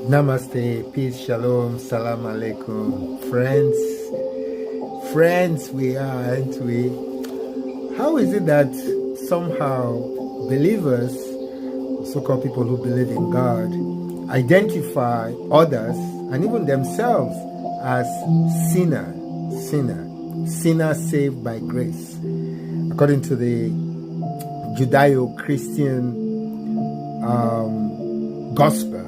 Namaste, peace, shalom, salam alaikum. Friends we are, aren't we? How is it that somehow believers, so-called people who believe in God, identify others and even themselves as sinners saved by grace? According to the Judeo-Christian gospel,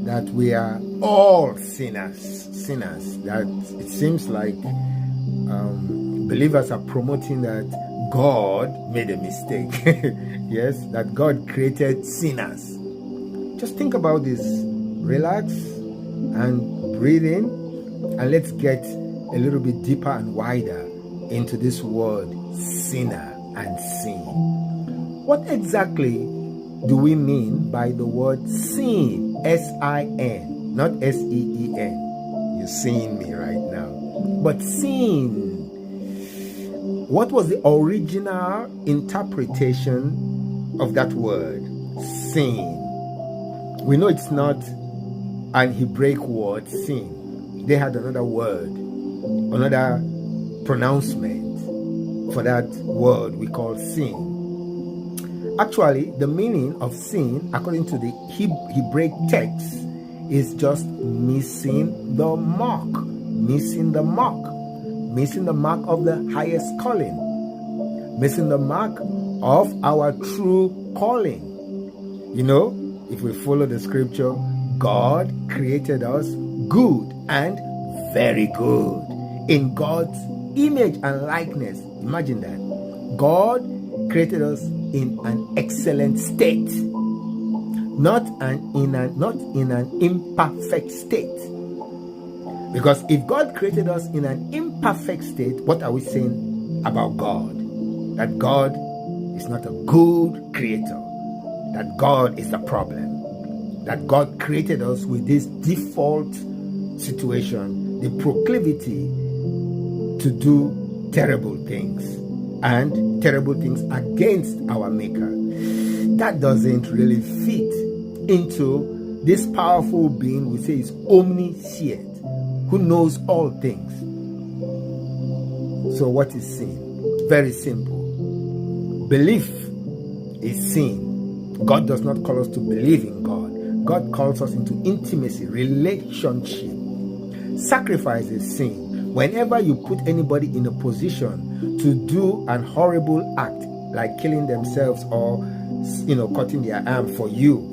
that we are all sinners, that it seems like believers are promoting that God made a mistake. Yes, that God created sinners. Just think about this, relax and breathe in, and let's get a little bit deeper and wider into this word sinner and sin. What exactly do we mean by the word sin? S-I-N, not S-E-E-N. You're seeing me right now. But sin, what was the original interpretation of that word? Sin. We know it's not an Hebraic word, sin. They had another word, another pronouncement for that word we call sin. Actually, the meaning of sin, according to the Hebraic text, is just missing the mark. Missing the mark of the highest calling, missing the mark of our true calling. You know, if we follow the scripture, God created us good and very good in God's image and likeness. Imagine that. God created us in an excellent state, not in an imperfect state. Because if God created us in an imperfect state, what are we saying about God? That God is not a good creator. That God is the problem. That God created us with this default situation, the proclivity to do terrible things, and terrible things against our Maker. That doesn't really fit into this powerful being we say is omniscient, who knows all things. So what is sin? Very simple. Belief is sin. God does not call us to believe in God. God calls us into intimacy, relationship. Sacrifice is sin. Whenever you put anybody in a position to do an horrible act, like killing themselves or cutting their arm for you,